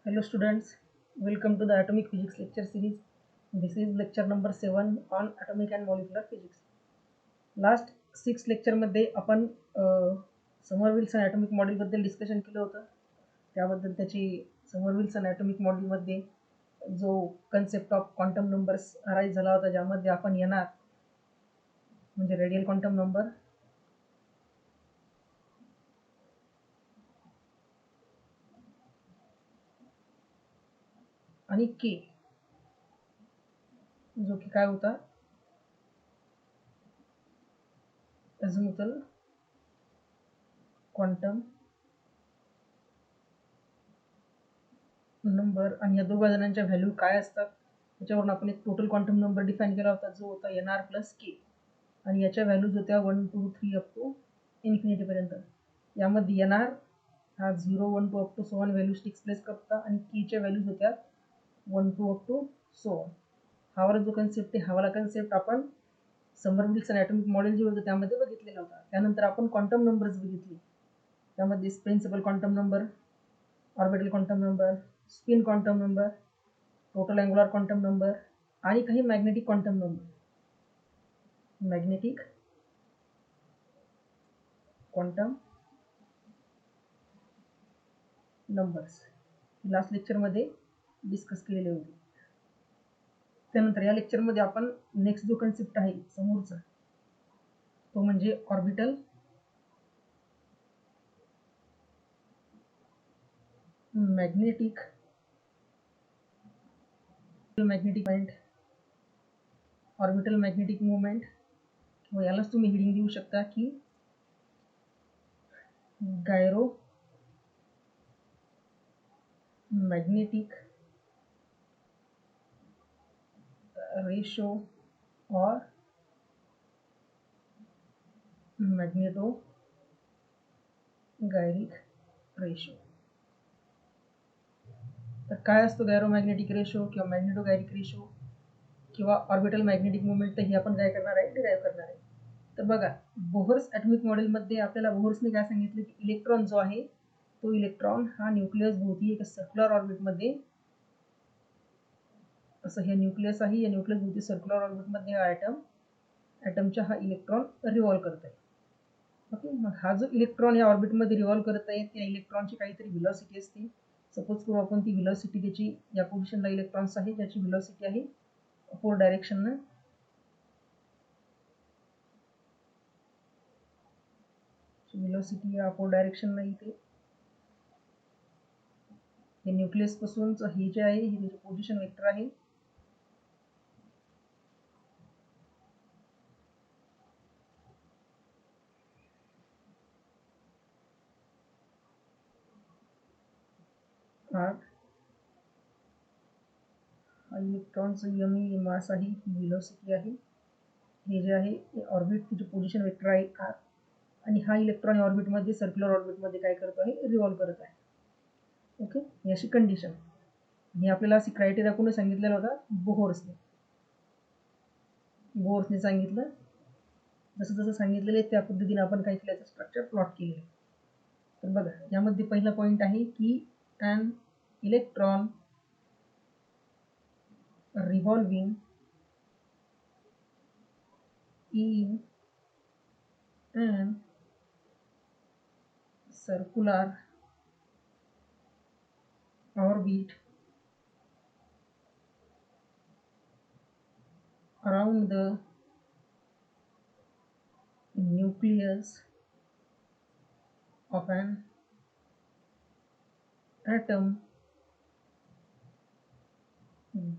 Hello students, welcome to the Atomic Physics lecture series. This is lecture number 7 on atomic and molecular physics. Last 6 lecture मध्ये आपण समरविल्सन atomic model बद्दल discussion केलं होतं. त्याबद्दल त्याची समरविल्सन atomic model मध्ये जो concept of quantum numbers arise झाला होता, ज्यामध्ये आपण येणार म्हणजे रेडियल क्वांटम नंबर, आणि के जो की काय होता अझिमुथल क्वांटम नंबर, आणि या दोघा जणांच्या व्हॅल्यू काय असतात त्याच्यावरून आपण एक टोटल क्वांटम नंबर डिफाईन केला होता जो होता एन आर प्लस के, आणि याच्या व्हॅल्यूज होत्या 1 2 3 अप टू इन्फिनिटीपर्यंत. यामध्ये एन आर हा 0 1 2 अप टू 7 व्हॅल्यूज एक्सप्रेस करता, आणि केच्या व्हॅल्यूज होत्या 1 2 अप टू 7. हा वाला जो कन्सेप्ट आहे, हा वाला कन्सेप्ट आपण समरविल्सन ॲटॉमिक मॉडेल जे होतं त्यामध्ये बघितलेला होता. त्यानंतर आपण क्वांटम नंबर्स बघितले, त्यामध्ये principal quantum number, orbital quantum number, spin quantum number, total angular quantum number आणि काही magnetic quantum number. Magnetic quantum numbers last लेक्चरमध्ये डिस्कस केलेले होते. त्यानंतर या लेक्चरमध्ये आपण नेक्स्ट जो कन्सेप्ट आहे समोरचा, तो म्हणजे orbital magnetic point, orbital magnetic movement, किंवा यालाच तुम्ही हेडिंग देऊ शकता की गायरो मॅग्नेटिक रेशो और मॅग्नेटो गायरिक रेशो. तर काय असतो गॅरोमॅग्नेटिक रेशो किंवा मॅग्नेटो गायरिक रेशो किंवा ऑर्बिटल मॅग्नेटिक मुवमेंट, तर हे आपण काय करणार आहे, डिराईव्ह करणार आहे. तर बघा, बोहर्स ॲटॉमिक मॉडेलमध्ये आपल्याला बोहर्सने काय सांगितलं की इलेक्ट्रॉन जो आहे तो इलेक्ट्रॉन हा न्यूक्लियस भोवती एक सर्क्युलर ऑर्बिटमध्ये, असं हे न्यूक्लियस आहे, या न्यूक्लियस भोवती सर्क्युलर ऑर्बिटमध्ये हा ॲटमच्या हा इलेक्ट्रॉन रिव्हॉल्व करत आहे. ओके, मग हा जो इलेक्ट्रॉन या ऑर्बिटमध्ये रिव्हॉल्व करत आहे त्या इलेक्ट्रॉनची काहीतरी व्हेलॉसिटी असते. सपोज करू आपण ती व्हेलॉसिटी त्याची, या पोझिशनला इलेक्ट्रॉन्स आहे ज्याची व्हेलॉसिटी आहे अपोर डायरेक्शननं, व्हेलॉसिटी या अपोर डायरेक्शननं इथे हे न्यूक्लियस पासूनच हे जे आहे हे त्याचे पोझिशन वेक्टर आहे. हा इलेक्ट्रॉनचं एम मास आहे, व्हेलॉसिटी आहे, हे जे आहे हे ऑर्बिट तिचे पोझिशन वेक्टर आहे आर, आणि हा इलेक्ट्रॉन ऑर्बिटमध्ये सर्क्युलर ऑर्बिटमध्ये काय करतो आहे, रिव्हॉल्व करत आहे. ओके, ही अशी कंडिशन, हे आपल्याला अशी क्रायटेरिया कोणी सांगितलेला होता, बोहर्सने सांगितलं. जसं जसं सांगितलेलं आहे त्या पद्धतीने आपण काय केलं, स्ट्रक्चर प्लॉट केले. तर बघा, यामध्ये पहिला पॉईंट आहे की an electron revolving in an circular orbit around the nucleus of an atom,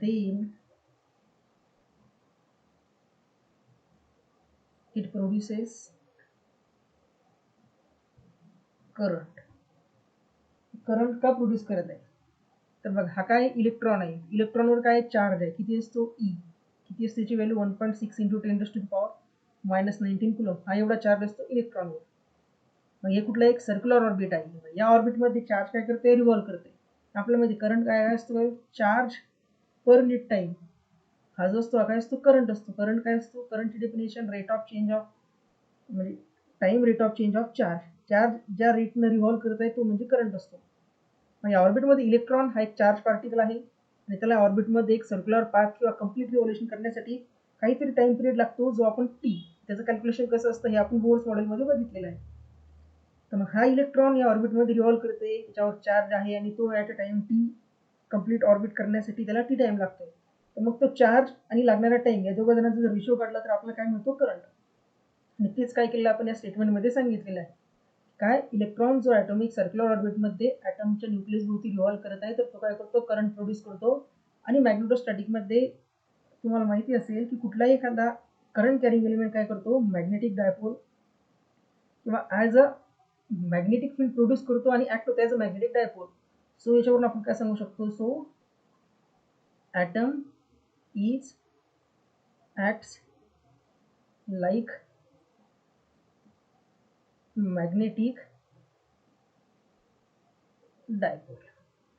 then it produces current. Current का प्रोड्यूस करत आहे, तर बघा हा काय इलेक्ट्रॉन आहे, इलेक्ट्रॉनवर काय चार्ज आहे, किती असतो ई, किती असते त्याची व्हॅल्यू 1.6 इंटू 10⁻⁻⁻19 कुलम, हा एवढा चार्ज असतो इलेक्ट्रॉनवर. मग हे कुठलं एक सर्क्युलर ऑर्बिट आहे, या ऑर्बिटमध्ये चार्ज काय करते, रिव्हॉल्व करते. आपल्यामध्ये करंट काय असतो, चार्ज पर युनिट टाइम, हा जो असतो काय असतो, करंट असतो. करंट काय असतो, करंटची definition rate of change of, म्हणजे time rate of change of charge, charge ज्या रेटनं रिव्हॉल्व करत आहे तो म्हणजे करंट असतो. मग या ऑर्बिटमध्ये इलेक्ट्रॉन हा एक चार्ज पार्टिकल आहे आणि त्याला ऑर्बिटमध्ये एक सर्क्युलर पाथ किंवा कम्प्लीट रिव्हॉल्युशन करण्यासाठी काहीतरी टाइम पिरियड लागतो, जो आपण टी, त्याचं कॅल्क्युलेशन कसं असतं हे आपण बोर्स मॉडेलमध्ये बघितलेलं आहे. तर मग हा इलेक्ट्रॉन या ऑर्बिटमध्ये रिव्हॉल्व करते, त्याच्यावर चार्ज आहे आणि तो at a time T complete orbit करण्यासाठी त्याला टी टाइम लागतो. तर मग तो चार्ज आणि लागणारा टाइम या दोघा जणांचा जर रेशो काढला तर आपल्याला काय मिळतो, करंट. आणि तेच काय केलं आपण या स्टेटमेंटमध्ये सांगितलेलं आहे. काय, इलेक्ट्रॉन जो ॲटॉमिक सर्क्युलर ऑर्बिटमध्ये ॲटमच्या न्यूक्लियस भोवती रिव्हॉल्व करत आहे, तर तो काय करतो, करंट प्रोड्यूस करतो. आणि मॅग्नेटोस्टॅटिकमध्ये तुम्हाला माहिती असेल की कुठलाही एखादा करंट कॅरिंग एलिमेंट काय करतो, मॅग्नेटिक डायपोल किंवा as a magnetic field produce करतो आणि ॲक्ट होतो as a magnetic dipole. So याच्यावरून आपण काय सांगू शकतो, so atom is acts like magnetic dipole.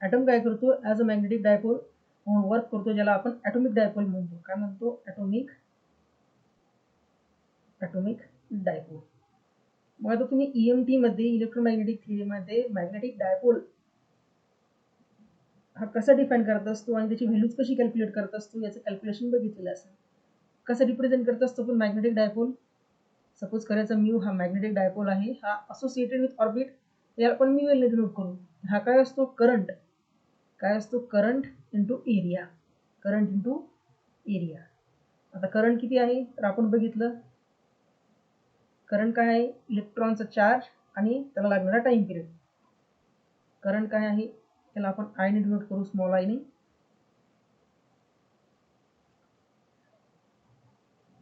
Atom काय करतो, ॲज अ मॅग्नेटिक डायपोल म्हणून वर्क करतो, ज्याला आपण ॲटॉमिक डायपोल म्हणतो. काय म्हणतो, ॲटॉमिक डायपोल. मग आता तुम्ही EMT मध्ये, इलेक्ट्रोमॅग्नेटिक थिअरीमध्ये मॅग्नेटिक डायपोल हा कसा डिफाईन करत असतो आणि त्याची व्हॅल्यूज कशी कॅल्क्युलेट करत असतो याचं कॅल्क्युलेशन बघितलेलं असेल. कसं रिप्रेझेंट करत असतो पण मॅग्नेटिक डायपोल, सपोज करायचा म्यू हा मॅग्नेटिक डायपोल आहे, हा असोसिएटेड विथ ऑर्बिट, याला आपण म्यू एल ने डिनोट करू. हा काय असतो, करंट. काय असतो, current into area. Current into area. आता करंट किती आहे तर आपण बघितलं, करंट काय आहे, इलेक्ट्रॉनचा चार्ज आणि त्याला लागणारा टाइम पिरियड. करंट काय आहे त्याला आपण आय ने डिनोट करू, स्मॉल आय ने.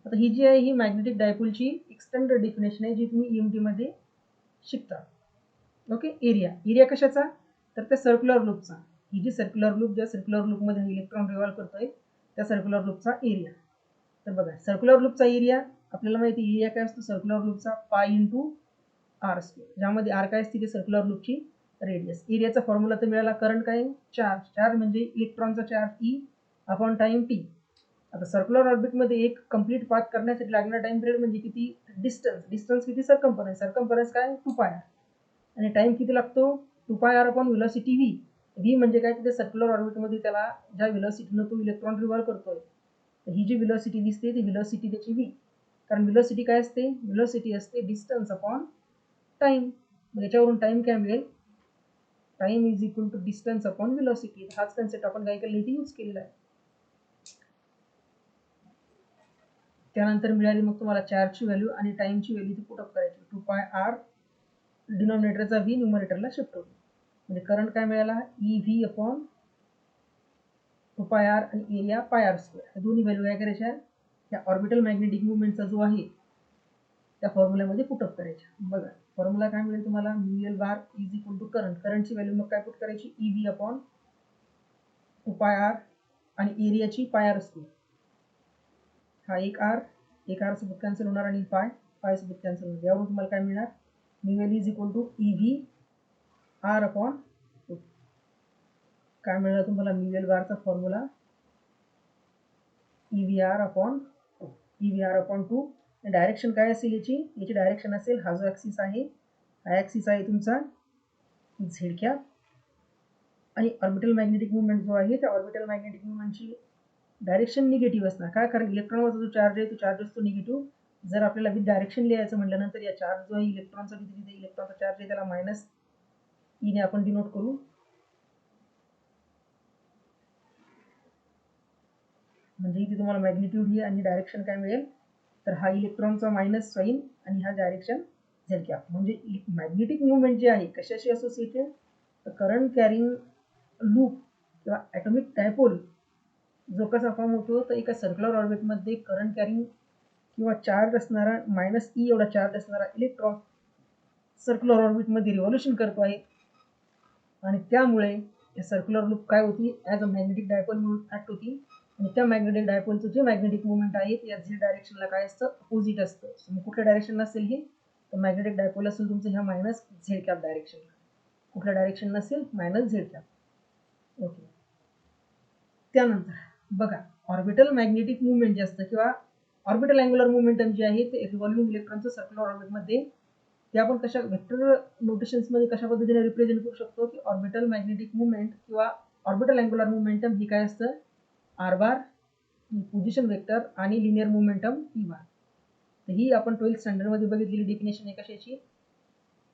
आता ही जी आहे ही मॅग्नेटिक डायपोलची एक्सटेंडेड डेफिनेशन आहे, जी तुम्ही EMT मध्ये शिकता. ओके, एरिया कशाचा, तर त्या सर्क्युलर लूपचा. ही जी सर्क्युलर लूप, ज्या सर्क्युलर लूपमध्ये इलेक्ट्रॉन रिव्हॉल्व करतोय त्या सर्क्युलर लूपचा एरिया. तर बघा, सर्क्युलर लूपचा एरिया आपल्याला माहिती, एरिया काय असतो सर्क्युलर लूपचा, पाय इंटू आर स्क्वेअर, ज्यामध्ये आर काय असते, सर्क्युलर लूपची रेडियस. एरियाचा फॉर्म्युला तर मिळाला, करंट काय, चार्ज म्हणजे इलेक्ट्रॉनचा charge E upon time T. आता सर्क्युलर ऑर्बिटमध्ये एक कंप्लीट पाथ करण्यासाठी लागणारा टाइम पिरियड म्हणजे किती, डिस्टन्स किती, सरकम्फरन्स काय, 2πr. आणि टाइम किती लागतो, 2πr अपॉन व्हेलॉसिटी व्ही म्हणजे काय, तिथे सर्क्युलर ऑर्बिटमध्ये त्याला ज्या व्हेलॉसिटीनं तो इलेक्ट्रॉन रिव्हॉल्व करतोय, तर ही जी व्हेलॉसिटी दिसते ती व्हेलॉसिटी त्याची व्ही. कारण व्हेलॉसिटी काय असते, व्हेलॉसिटी असते डिस्टन्स अपॉन टाइम. याच्यावरून टाइम काय मिळेल, time is equal to distance upon velocity. हाच कन्सेप्ट आपण काय केलेला इथे यूज केलेला आहे. त्यानंतर मिळाली मग तुम्हाला चार्जची व्हॅल्यू आणि टाइमची व्हॅल्यू ती पुटअप करायची. 2πr डिनॉमिनेटरचा व्ही न्यूमरेटरला शिफ्ट होतो. म्हणजे करंट काय मिळाला, EV अपॉन 2πr आणि एरिया πr स्क्वेअर. दोन्ही व्हॅल्यू काय करायच्या, त्या ऑर्बिटल मॅग्नेटिक मुवमेंटचा जो आहे त्या फॉर्म्युल्यामध्ये पुटअप करायच्या. बघा फॉर्म्युला काय मिळेल तुम्हाला, mu L bar is equal to current. करंटची व्हॅल्यू मग काय पुट करायची, EV अपॉन 2πr आणि एरियाची πr स्क्वेअर. हा एक आर सोबत कॅन्सल होणार आणि पाय सोबत कॅन्सल होणार. यावरून तुम्हाला काय मिळणार, mu L is equal to EV R upon 2. काय मिळालं तुम्हाला, म्यूएल बारचा फॉर्म्युला EVR अपॉन 2. डायरेक्शन काय असेल याची डायरेक्शन असेल, हा जो ॲक्सिस आहे हा ॲक्सिस आहे तुमचा झेड कॅप. आणि ऑर्बिटल मॅग्नेटिक मुवमेंट जो आहे त्या ऑर्बिटल मॅग्नेटिक मुवमेंटची डायरेक्शन निगेटिव्ह असणार. काय, कारण इलेक्ट्रॉनवरचा जो चार्ज आहे तो चार्ज असतो निगेटिव्ह. जर आपल्याला विथ डायरेक्शन लिहायचं म्हटल्यानंतर या चार्ज जो आहे इलेक्ट्रॉनचा, तिथे इलेक्ट्रॉनचा चार्ज आहे त्याला मायनस ई ने आपण डिनोट करू. म्हणजे इथे तुम्हाला मॅग्निट्यूड ही आणि डायरेक्शन काय मिळेल, तर हा इलेक्ट्रॉनचा मायनस साईन आणि हा डायरेक्शन झेड कॅप. म्हणजे मॅग्नेटिक मुवमेंट जे आहे कशाशी असोसिएटेड, तर करंट कॅरिंग लूप किंवा ॲटॉमिक डायपोल जो कसा फॉर्म होतो, तर एका सर्क्युलर ऑर्बिटमध्ये करंट कॅरिंग किंवा चार्ज असणारा मायनस ई एवढा चार्ज असणारा इलेक्ट्रॉन सर्क्युलर ऑर्बिटमध्ये रिव्हॉल्युशन करतो आहे. आणि त्यामुळे या सर्क्युलर लूप काय होती, ॲज अ मॅग्नेटिक डायपोल म्हणून ॲक्ट होती. आणि त्या मॅग्नेटिक डायपोलचं जे मॅग्नेटिक मुवमेंट आहे या झेड डायरेक्शनला काय असतं, अपोजिट असतं. मग कुठल्या डायरेक्शन नसेल हे, तर मॅग्नेटिक डायपोल असेल तुमचं ह्या मायनस झेड कॅप डायरेक्शनला. कुठल्या डायरेक्शन नसेल, मायनस झेड कॅप. ओके, त्यानंतर बघा ऑर्बिटल मॅग्नेटिक मुवमेंट जे असतं किंवा ऑर्बिटल अँग्युलर मोमेंटम जे आहे ते रिव्हॉल्विंग इलेक्ट्रॉनचं सर्क्युलर ऑर्बिटमध्ये ते आपण कशा वेक्टर नोटेशन्समध्ये कशा पद्धतीने रिप्रेझेंट करू शकतो की ऑर्बिटल मॅग्नेटिक मुवमेंट किंवा ऑर्बिटल अँग्युलर मोमेंटम ही काय असतं आर बार पोझिशन वेक्टर आणि लिनियर मोमेंटम पी बार. तर ही आपण 12th स्टँडर्डमध्ये बघितलेली डेफिनेशन आहे कशाची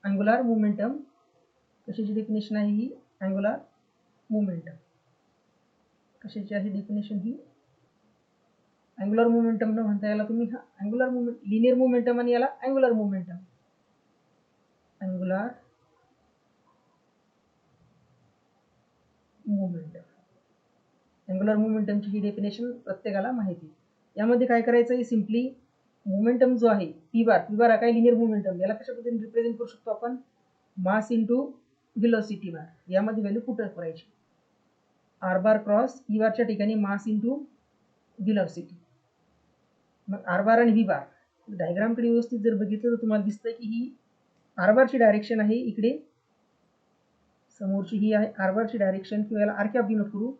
अँग्युलर मोमेंटम. कशाची डेफिनेशन आहे ही अँग्युलर मोमेंटम. कशाची आहे डेफिनेशन ही अँग्युलर मोमेंटम न म्हणता याला तुम्ही हा अँग्युलर मोमेंट लिनियर मोमेंटम आणि याला angular momentum. Angular momentum angular मोमेंटमची ही डेफिनेशन प्रत्येकाला माहिती. यामध्ये काय करायचं आहे सिम्पली मोमेंटम जो आहे पी बार हा काय लिनियर मोमेंटम याला कशा पद्धतीने रिप्रेझेंट करू शकतो आपण मास इंटू व्हेलोसिटी बार. यामध्ये व्हॅल्यू पुट करायची आर बार क्रॉस पी बारच्या ठिकाणी मास इंटू व्हेलोसिटी. मग आर बार आणि व्ही बार डायग्रामकडे व्यवस्थित जर बघितलं तर तुम्हाला दिसतंय की ही आर बारची डायरेक्शन आहे इकडे समोरची ही आहे आर बारची डायरेक्शन किंवा याला आर कॅप डिनोट करू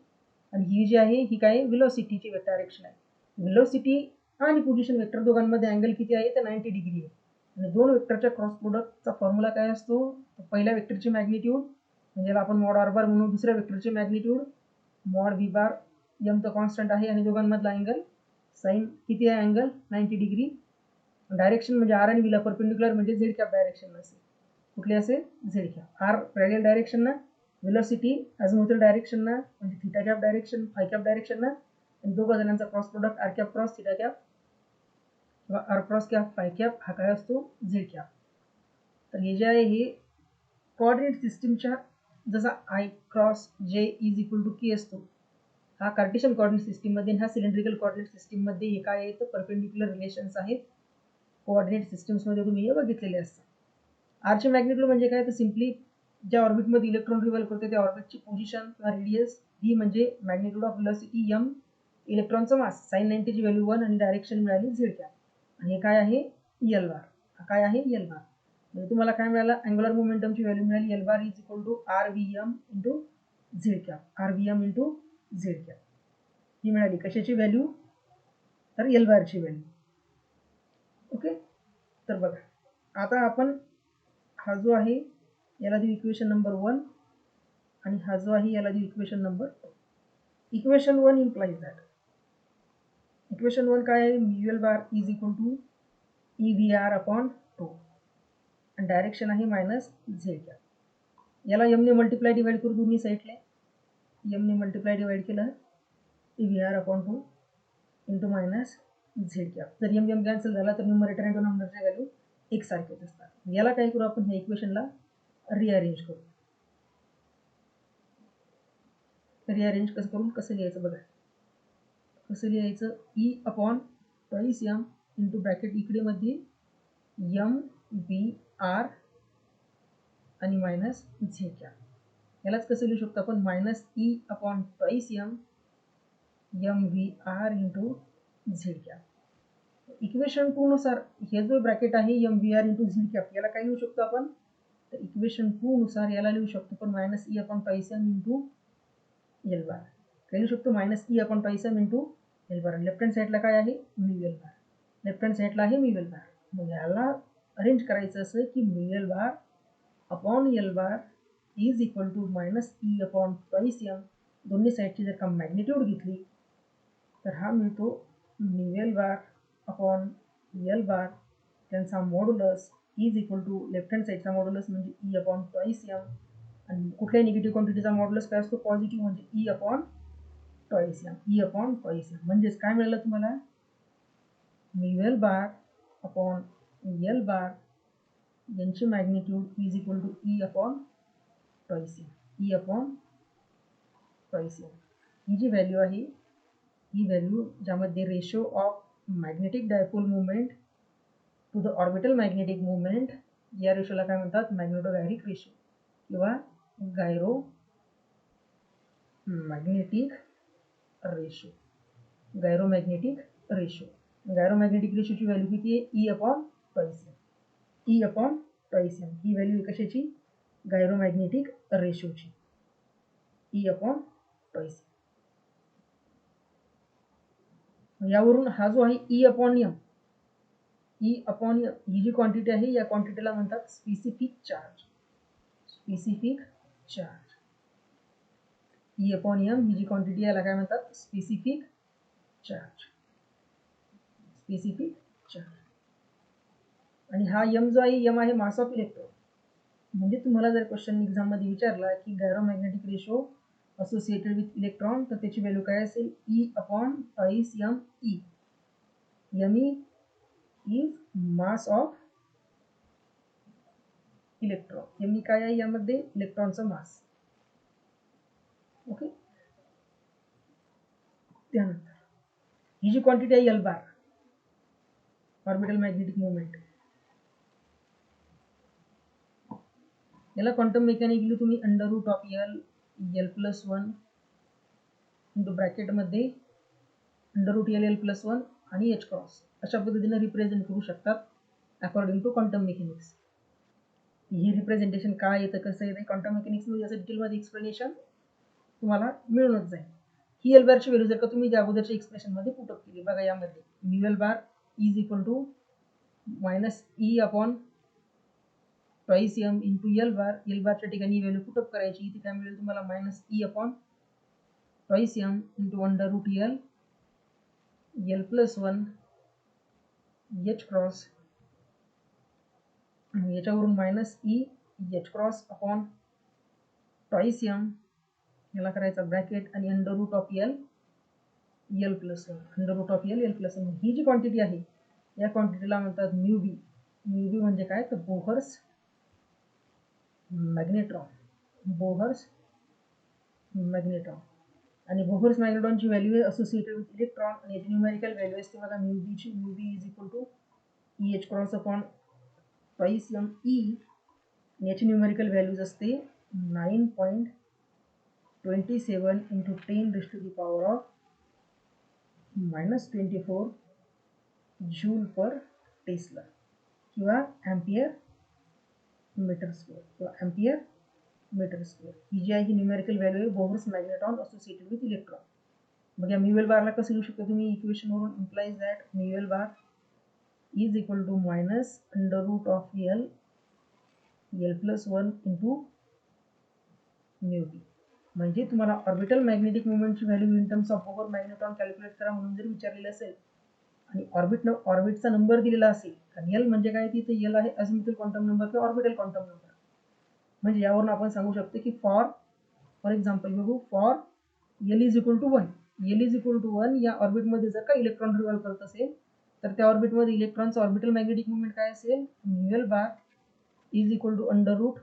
आणि ही जी आहे ही काय व्हेलोसिटीची डायरेक्शन आहे. व्हेलोसिटी आणि पोझिशन वेक्टर दोघांमध्ये अँगल किती आहे तर 90 डिग्री आहे. आणि दोन वेक्टरच्या क्रॉस प्रोडक्टचा फॉर्म्युला काय असतो पहिल्या वेक्टरची मॅग्निट्यूड म्हणजे आपण मॉड आर बार म्हणून दुसऱ्या वेक्टरची magnitude mod V bar M तर कॉन्स्टंट आहे आणि दोघांमधला अँगल साइन किती आहे अँगल 90 डिग्री. डायरेक्शन म्हणजे आर आणि व्हीला परपेंडिक्युलर म्हणजे झेड कॅप डायरेक्शन असेल कुठली असेल Z cap. R parallel direction ना व्हेलोसिटी अझिमुथल डायरेक्शन ना म्हणजे theta cap direction phi cap direction ना आणि दोघा जणांचा cross product R cap cross theta cap किंवा R cross cap phi cap हा काय असतो झेड कॅप. तर हे जे आहे हे कोऑर्डिनेट सिस्टीमच्या जसा आय क्रॉस जे इज इक्वल टू के असतो हा कार्टेशियन कोऑर्डिनेट सिस्टीममध्ये हा सिलेंड्रिकल कोऑर्डिनेट सिस्टीममध्ये हे काय आहे तर परपेंडिक्युलर रिलेशन्स आहेत. कोऑर्डिनेट सिस्टम्समध्ये तुम्ही हे बघितलेले असतात. आरची मॅग्निट्यूड म्हणजे काय तर सिम्पली ज्या ऑर्बिटमध्ये इलेक्ट्रॉन रिव्हॉल्व करते त्या ऑर्बिटची पोझिशन किंवा रेडियस ही म्हणजे मॅग्निट्यूड ऑफ व्हेलोसिटी एम इलेक्ट्रॉनचा मास साइन 90 ची व्हॅल्यू 1 आणि डायरेक्शन मिळाली झेड कॅप आणि हे काय आहे एल बार. हा काय आहे एल बार म्हणजे तुम्हाला काय मिळालं अँग्युलर मोमेंटमची व्हॅल्यू मिळाली L bar is equal to R V M into Z cap. R V M into Z cap ही मिळाली कशाची व्हॅल्यू तर एल बारची व्हॅल्यू. ओके तर बघा आता आपण हा जो आहे याला देऊ इक्वेशन नंबर 1 आणि हा जो आहे याला देऊ equation number 2. Equation 1 implies that equation 1 काय आहे mu L bar is equal to E V R upon 2 आणि डायरेक्शन आहे मायनस झेड कॅप. याला एमने मल्टिप्लाय डिवाइड करू दोन्ही साईडला एमने मल्टिप्लाय डिवाइड केलं E V R upon 2 into minus Z cap. जर एम एम कॅन्सल झाला तर न्यूमरेटर आणि डिनॉमिनेटरच्या व्हॅल्यू एकसारखेच असतात. याला काय करू आपण ह्या इक्वेशनला रिअरेंज करू. रिअरेंज कसं करून कसं लिहायचं बघा कसं लिहायचं E upon twice M into bracket इकडे मध्ये एम व्ही आर आणि मायनस झेड कॅप. यालाच कसं लिहू शकतो आपण minus E upon twice M M V R into Z cap. Equation 2 नुसार हे जो ब्रॅकेट आहे M V R into Z cap याला काय लिहू शकतो आपण तर इक्वेशन 2 नुसार याला लिहू शकतो पण minus E upon twice M into L bar. काय लिहू शकतो minus E upon twice M into L bar. Left hand साईडला काय आहे mu L bar left hand साईडला आहे म्यू एल बार. मग याला अरेंज करायचं असं की mu L bar upon L bar is equal to minus E upon twice M. दोन्ही साईडची जर का मॅग्निट्यूड घेतली तर हा मिळतो mu L bar upon L bar त्यांचा modulus is equal to left hand साईडचा मॉड्युलस म्हणजे ई अपॉन ट्वाईस एम आणि कुठल्याही निगेटिव्ह क्वांटिटीचा मॉड्युलस काय असतो पॉझिटिव्ह म्हणजे E upon twice M. E upon twice M म्हणजेच काय मिळालं तुम्हाला mu L bar upon L bar यांची magnitude is equal to E upon twice M. E upon twice M ही जी व्हॅल्यू आहे ही व्हॅल्यू ज्यामध्ये ratio of magnetic dipole movement to the orbital magnetic movement या रेशोला काय म्हणतात मॅग्नेटोगायरिक रेशो किंवा gyro magnetic ratio. Gyromagnetic ratio gyromagnetic रेशोची व्हॅल्यू किती आहे E upon twice M. E upon twice M ही व्हॅल्यू कशाची गायरोमॅग्नेटिक रेशोची ई अपॉन ट्वाईस एम. यावरून हा जो आहे E upon M E upon ही जी क्वांटिटी आहे या क्वांटिटीला म्हणतात specific charge. Specific charge E upon M ही जी क्वांटिटी याला काय म्हणतात स्पेसिफिक चार्ज. Specific charge. आणि हा एम जो आहे एम आहे मास ऑफ इलेक्ट्रॉन. म्हणजे तुम्हाला जर क्वेश्चन एक्झाम मध्ये विचारला की gyromagnetic ratio associated with electron तर त्याची व्हॅल्यू काय असेल E upon twice M E. M E is mass of electron. M E काय आहे यामध्ये इलेक्ट्रॉनचा मास. ओके. त्यानंतर ही जी क्वांटिटी आहे L bar orbital magnetic moment याला क्वांटम मेकॅनिकली तुम्ही under root of L L plus one into ब्रॅकेटमध्ये under root L L plus one आणि एच क्रॉस अशा पद्धतीने रिप्रेझेंट करू शकतात अकॉर्डिंग टू क्वांटम मेकॅनिक्स. ही रिप्रेझेंटेशन काय येतं कसं येतं क्वांटम मेकॅनिक्समध्ये असं डिटेलमध्ये एक्सप्लेनेशन तुम्हाला मिळूनच जाईल. ही एल बारची व्हॅल्यू जर का तुम्ही अगोदरच्या एक्सप्रेशनमध्ये पुटअप केली बघा यामध्ये mu L bar is equal to minus E upon twice M into L bar. L बारच्या ठिकाणी व्हॅल्यू पुटअप करायची. इथे काय मिळेल तुम्हाला minus E upon twice M into under root L L plus one H cross याच्यावरून minus E H cross upon twice M याला करायचा ब्रॅकेट आणि under root of L L plus one under root of L L plus one. ही जी quantity आहे या क्वांटिटीला म्हणतात म्यू बी. म्यू बी म्हणजे काय तर बोहर्स मॅग्नेट्रॉन. बोहर्स मॅग्नेट्रॉन आणि बोहर्स मॅग्नेट्रॉनची व्हॅल्यू आहे असोसिएटेड विथ इलेक्ट्रॉन आणि याची न्यूमेरिकल व्हॅल्यू असते बघा म्यू बीची. Mu B is equal to E H cross upon twice M E. याची न्यूमेरिकल व्हॅल्यूज असते 9.27 इंटू 10⁻⁻⁻⁴ जूल पर टेस्ला किंवा एम्पियर मीटर स्क्वेअर किंवा एम्पियर मीटर स्क्वेअर. ही जी आहे ही न्यूमेरिकल व्हॅल्यू आहे Bohr's magnetron associated with electron. मग या म्यू एल बारला कसं लिहू शकतो तुम्ही इक्वेशनवरून implies that mu L bar is equal to minus under root of L L plus one into mu B. म्हणजे तुम्हाला ऑर्बिटल मॅग्नेटिक मोमेंटची value in terms of Bohr magnetron calculate करा म्हणून जर विचारलेलं असेल आणि ऑर्बिटचा नंबर दिलेला असेल आणि एल म्हणजे काय तिथे एल आहे अझिमुथल क्वांटम नंबर किंवा ऑर्बिटल क्वांटम नंबर. म्हणजे यावरून आपण सांगू शकतो की फॉर एक्झाम्पल बघू for L is equal to one. L is equal to one या ऑर्बिटमध्ये जर का इलेक्ट्रॉन रिव्हॉल्व करत असेल तर त्या ऑर्बिटमध्ये इलेक्ट्रॉनचं ऑर्बिटल मॅग्नेटिक मोमेंट काय असेल mu L bar is equal to under root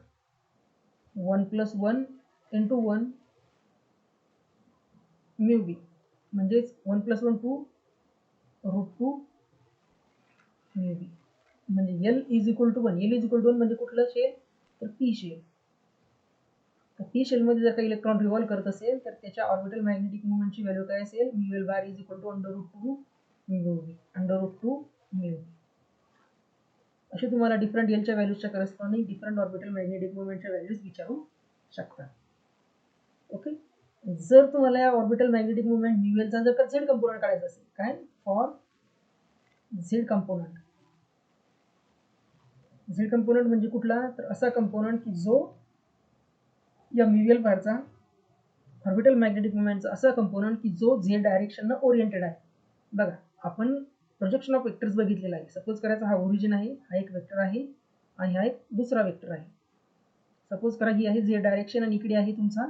1 plus 1 into 1 mu B. म्हणजेच 1 प्लस 1 2 रूट 2 म्यू बी. म्हणजे L is equal to 1. L is equal to 1 म्हणजे कुठलं शेल तर पी शेल. तर पी शेलमध्ये जर का इलेक्ट्रॉन रिव्हॉल्व करत असेल तर त्याच्या ऑर्बिटल मॅग्नेटिक मोमेंटची व्हॅल्यू काय असेल mu L bar is equal to under root 2 mu B. Under root 2 mu B. असे तुम्हाला डिफरंट एलच्या व्हॅल्यूजच्या करस्पॉन्डिंग डिफरंट ऑर्बिटल मॅग्नेटिक मोमेंटच्या व्हॅल्यूज विचारू शकतात. ओके. जर तुम्हाला या ऑर्बिटल मॅग्नेटिक मोमेंट म्यू एलचा जर का झेड कंपोनंट काढायचा असेल काय for Z component. Z component म्हणजे कुठला तर असा कंपोनंट की जो या म्यू एल बारचा ऑर्बिटल मॅग्नेटिक मोमेंटचा असा कंपोनंट की जो झेड डायरेक्शननं ओरिएंटेड आहे. बघा आपण प्रोजेक्शन ऑफ वेक्टर्स बघितलेला आहे. सपोज करायचा हा ओरिजिन आहे हा एक वेक्टर आहे आणि हा एक दुसरा वेक्टर आहे. सपोज करा ही आहे झेड डायरेक्शन आणि इकडे आहे तुमचा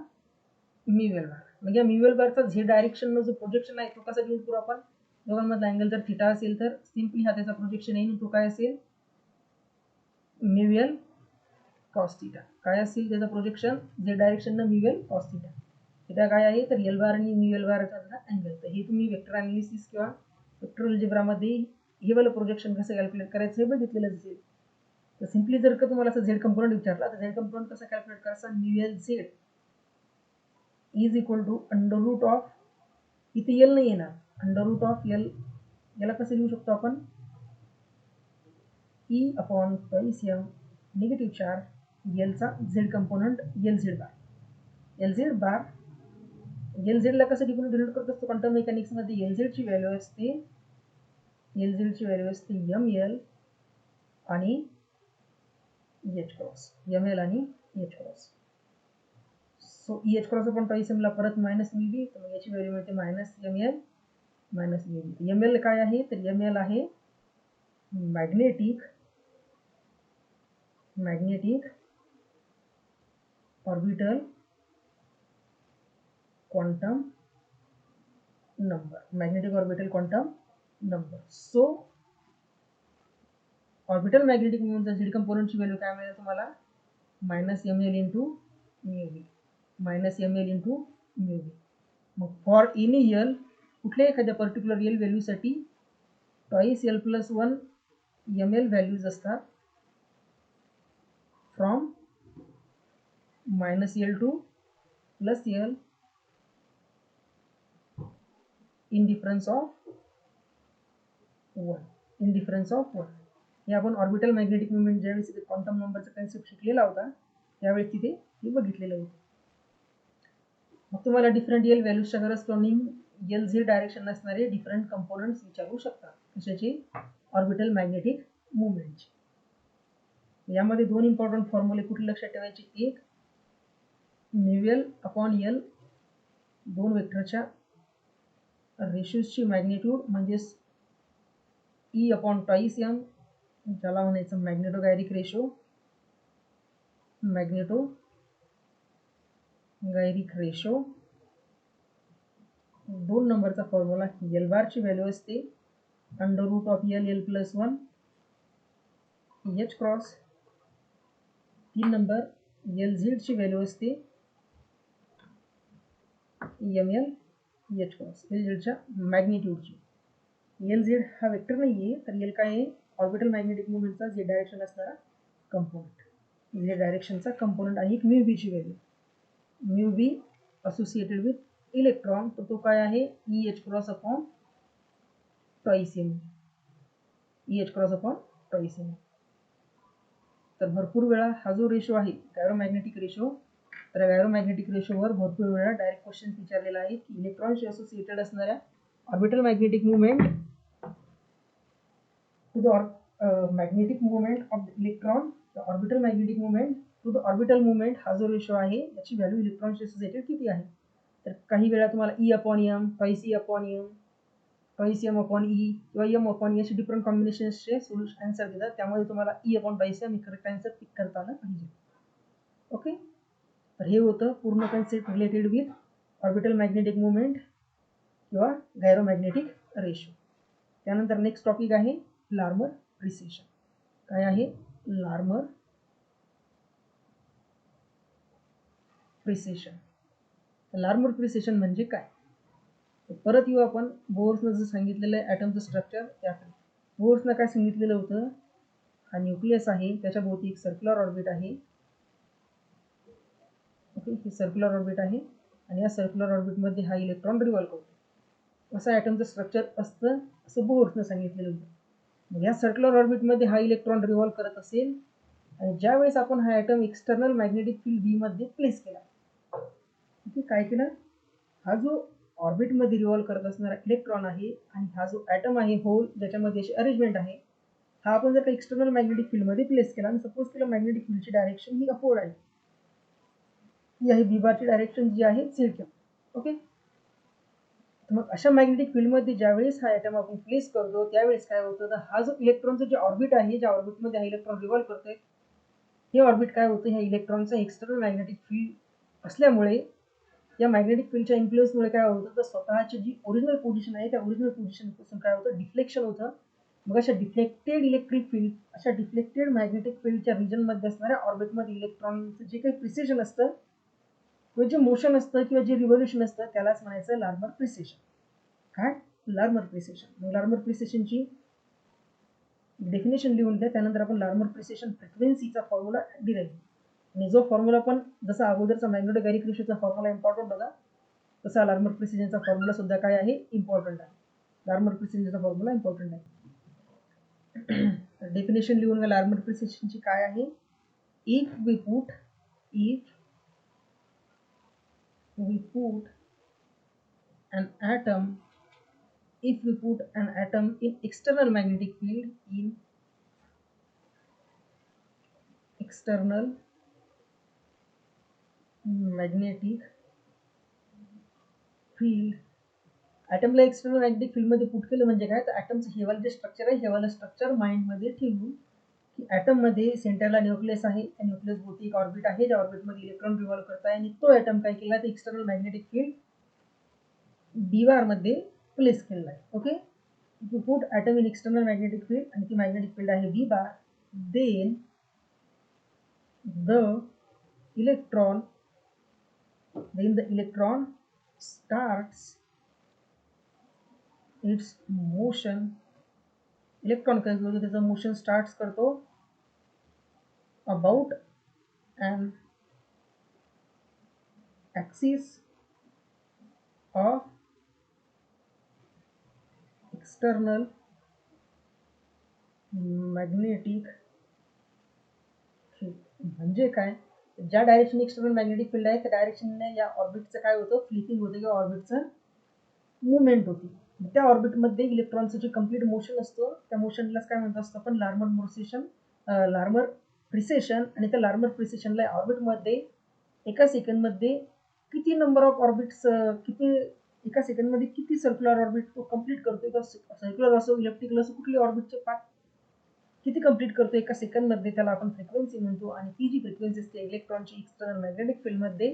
म्यू एल बार. मग या म्यू एल बारचा झेड डायरेक्शननं जो प्रोजेक्शन आहे तो कसा लिहू आपण दोघांमधला अँगल जर थिटा असेल तर सिम्पली हा त्याचा प्रोजेक्शन येईल तो काय असेल म्यू एल कॉस थिटा. काय असेल त्याचा प्रोजेक्शन झेड डायरेक्शननं mu L cos theta. Theta काय आहे तर एल बार आणि म्यू एल बारचा अँगल. तर हे तुम्ही वेक्टर अनालिसिस किंवा वेक्टर अल्जेब्रामध्ये हे वाला प्रोजेक्शन कसं कॅल्क्युलेट करायचं हे बघितलेलं असेल. तर सिम्पली जर का तुम्हाला असं झेड कंपोनंट विचारला तर झेड कंपोनंट कसं कॅल्क्युलेट करायचा mu L Z is equal to under root of इथे एल नाही येणार अंडर रूट ऑफ एल. याला कसं लिहू शकतो आपण E upon twice M negative charge एलचा Z component L Z bar. L Z bar L झेडला कसं डिनोट करत असतो क्वांटम मेकॅनिक्समध्ये एल झेडची व्हॅल्यू असते एम एल आणि एच क्रॉस, ml आणि H cross. So H cross upon twice एमला परत मायनस म्यू तर मग याची व्हॅल्यू मिळते minus ml minus mu. ml काय आहे तर ml आहे magnetic orbital quantum number. So orbital magnetic मोमेंटचा झेड कंपोनंटची व्हॅल्यू काय मिळेल तुम्हाला minus ml into mu B. मग फॉर एनी यल कुठल्याही एखाद्या पर्टिक्युलर यल व्हॅल्यूसाठी twice L plus 1 ml values असतात from minus L to plus L in difference of 1. हे आपण ऑर्बिटल मॅग्नेटिक मुवमेंट ज्यावेळेस इथे क्वांटम नंबरचा कन्सेप्ट शिकलेला होता त्यावेळेस तिथे हे बघितलेलं होतं. मग तुम्हाला डिफरंट एल व्हॅल्यूजच्या करस्पॉन्डिंग एल झेड डायरेक्शन असणारे डिफरंट कंपोनंट्स विचारू शकतात कशाचे ऑर्बिटल मॅग्नेटिक मुवमेंटचे. यामध्ये दोन इम्पॉर्टंट फॉर्म्युले कुठे लक्षात ठेवायचे, एक म्यूएल अपॉन एल दोन वेक्टरच्या रेशोजची मॅग्नेट्यूड म्हणजेच ई अपॉन टॉईस एम ज्याला म्हणायचं मॅग्नेटोगायरिक रेशो. दोन नंबरचा फॉर्म्युला एल बारची व्हॅल्यू असते under root of L plus 1 H cross. 3 number L झेडची व्हॅल्यू असते ml एच क्रॉस एल झेडच्या मॅग्निट्यूडची. एल झेड हा वेक्टर नाही आहे तर एल काय आहे ऑर्बिटल मॅग्नेटिक मुवमेंटचा झेड डायरेक्शन असणारा कंपोनंट, झेड डायरेक्शनचा कंपोनंट. आणि एक म्यू बीची value mu B associated with electron तर तो काय आहे E H cross upon twice M. तर भरपूर वेळा हा जो रेशो आहे गायरोमॅग्नेटिक रेशो तर गायरोमॅग्नेटिक रेशोवर भरपूर वेळा डायरेक्ट क्वेश्चन विचारलेला आहे की इलेक्ट्रॉनशी असोसिएटेड असणाऱ्या orbital magnetic movement to the magnetic movement of the electron orbital magnetic movement to the orbital movement हा जो रेशो आहे याची व्हॅल्यू इलेक्ट्रॉनशी असोसिएटेड किती आहे. तर काही वेळा तुम्हाला E upon M twice E upon M twice M upon E किंवा एम अपॉन ई असे डिफरंट कॉम्बिनेशन्सचे सोल्युशन आन्सर देतात. त्यामध्ये तुम्हाला E upon twice M correct answer pick करता आलं पाहिजे. ओके, तर हे होतं पूर्ण concept related with orbital magnetic movement किंवा गायरोमॅग्नेटिक रेशो. त्यानंतर नेक्स्ट टॉपिक आहे लार्मर प्रिसिशन. काय आहे लार्मर प्रिसिशन. लार्मर प्रिसिशन म्हणजे काय, परत येऊ आपण बोर्सनं जर सांगितलेलं आहे ॲटमचं स्ट्रक्चर त्याकडे. बोर्सनं काय सांगितलेलं होतं हा न्यूक्लियस आहे त्याच्या भोवती एक सर्क्युलर ऑर्बिट आहे. ओके, हे सर्क्युलर ऑर्बिट आहे आणि या सर्क्युलर ऑर्बिटमध्ये हा इलेक्ट्रॉन रिव्हॉल्व करतो. असं ॲटमचं स्ट्रक्चर असतं असं बोर्सनं सांगितलेलं होतं. मग या सर्क्युलर ऑर्बिटमध्ये हा इलेक्ट्रॉन रिव्हॉल्व करत असेल आणि ज्यावेळेस आपण हा ॲटम एक्सटर्नल मॅग्नेटिक फील्ड बी मध्ये प्लेस केला, काय केलं, हा जो ऑर्बिटमध्ये रिव्हॉल्व करत असणारा इलेक्ट्रॉन आहे आणि हा जो ॲटम आहे होल ज्याच्यामध्ये अशी अरेंजमेंट आहे हा आपण जर का एक्सटर्नल मॅग्नेटिक फील्डमध्ये प्लेस केला आणि सपोज केलं मॅग्नेटिक फील्डची डायरेक्शन ही अपवर्ड आहे, ही आहे बी बारची डायरेक्शन जी आहे झेड. ओके, मग अशा मॅग्नेटिक फील्डमध्ये ज्यावेळेस हा ॲटम आपण प्लेस करतो त्यावेळेस काय होतं तर हा जो इलेक्ट्रॉनचं जे ऑर्बिट आहे ज्या ऑर्बिटमध्ये हा इलेक्ट्रॉन रिव्हॉल्व करतोय हे ऑर्बिट काय होतं ह्या इलेक्ट्रॉनचं एक्सटर्नल मॅग्नेटिक फील्ड असल्यामुळे या मॅग्नेटिक फील्डच्या इन्फ्लुएन्समुळे काय होतं तर स्वतःची जी ओरिजिनल पोझिशन आहे त्या ओरिजिनल पोझिशनपासून काय होतं डिफ्लेक्शन होतं. मग अशा डिफ्लेक्टेड इलेक्ट्रिक फील्ड अशा डिफ्लेक्टेड मॅग्नेटिक फील्डच्या रिजनमध्ये असणाऱ्या ऑर्बिटमध्ये इलेक्ट्रॉनचं जे काही प्रिसिजन असतं किंवा जे मोशन असतं किंवा जे रिव्होल्युशन असतं त्यालाच म्हणायचं लार्मर प्रिसिशन. काय लार्मर प्रिसिशन. मग लार्मर प्रिसिशनची डेफिनेशन लिहून द्या. त्यानंतर आपण लार्मर प्रिसिशन फ्रिक्वेन्सीचा फॉर्म्युला डिराईव्ह आणि जो फॉर्म्युला पण जसा अगोदरचा मॅग्नेटोगायरिक रेशोचा फॉर्म्युला इम्पॉर्टंट होता तसा लार्मर प्रिसिजनचा फॉर्म्युला सुद्धा काय आहे इम्पॉर्टंट आहे. लार्मर प्रिसिजनचा फॉर्म्युला इम्पॉर्टंट आहे. डेफिनेशन लिहून घ्या लार्मर प्रिसिजनची काय आहे. If we put an atom in external magnetic field external magnetic field. ॲटमला एक्सटर्नल मॅग्नेटिक फील्डमध्ये पुट केलं म्हणजे काय, तर ॲटमचं हेवालं जे स्ट्रक्चर आहे, हेवालं स्ट्रक्चर माइंडमध्ये ठेवून की ॲटममध्ये सेंटरला न्यूक्लियस आहे, त्या न्यूक्लियस भोवती एक ऑर्बिट आहे, ज्या ऑर्बिटमध्ये इलेक्ट्रॉन रिव्हॉल्व करत आहे, आणि तो ॲटम काय केला तर external magnetic field D bar मध्ये प्लेस केलेला आहे. Okay, you put atom in external magnetic field आणि ती मॅग्नेटिक फील्ड आहे D bar, then the electron starts its motion. इलेक्ट्रॉन काय करतो, त्याचं मोशन स्टार्ट करतो about an axis of external magnetic field. म्हणजे काय, ज्या डायरेक्शन एक्सटर्नल मॅग्नेटिक फील्ड आहे त्या डायरेक्शनने या ऑर्बिटचं काय होतं, फ्लिपिंग होतं किंवा ऑर्बिटचं मुवमेंट होती. त्या ऑर्बिटमध्ये इलेक्ट्रॉनचं जे कम्प्लीट मोशन असतं, त्या मोशनलाच काय म्हणत असतं आपण, लार्मर प्रिसेशन. आणि त्या लार्मर प्रिसेशनला ऑर्बिटमध्ये एका सेकंडमध्ये किती नंबर ऑफ ऑर्बिट्स, एका सेकंडमध्ये किती सर्क्युलर ऑर्बिट तो कम्प्लीट करतो, किंवा सर्क्युलर असो इलेक्ट्रिकल असो कुठली ऑर्बिटचे पार्ट किती कम्प्लीट करतो एका सेकंडमध्ये, त्याला आपण फ्रिक्वेन्सी म्हणतो. आणि ती जी फ्रिक्वेन्सी असते इलेक्ट्रॉनची एक्सटर्नल मॅग्नेटिक फील्डमध्ये,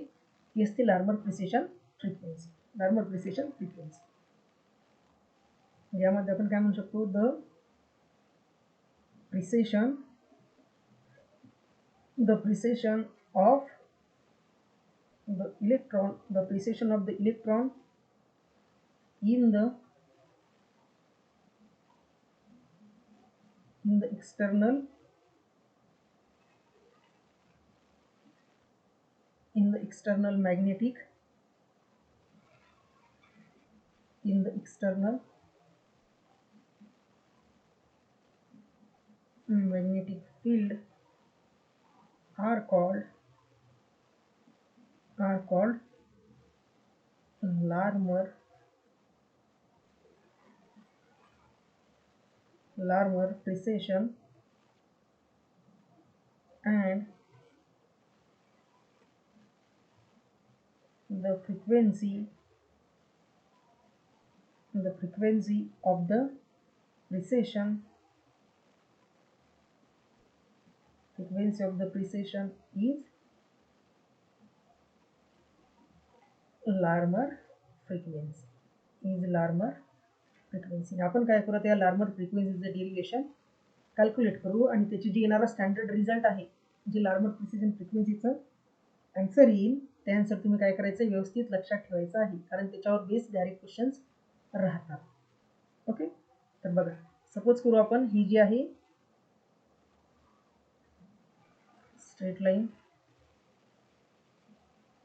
ती असते लार्मर प्रिसेशन फ्रिक्वेन्सी. यामध्ये आपण काय म्हणू शकतो, the precision of the electron in the external magnetic field are called Larmor precession and the frequency of the precession is Larmor frequency. आपण काय करू, त्या लार्मर फ्रिक्वेन्सीचं डेरिवेशन कॅल्क्युलेट करू आणि त्याची जी येणारा स्टँडर्ड रिझल्ट आहे, जे लार्मर प्रिसिजन फ्रिक्वेन्सीचं आन्सर येईल, ते आन्सर तुम्ही काय करायचं, व्यवस्थित लक्षात ठेवायचं आहे, कारण त्याच्यावर बेस डायरेक्ट क्वेश्चन्स राहतात. ओके, तर बघा, सपोज करू आपण ही जी आहे स्ट्रेट लाईन,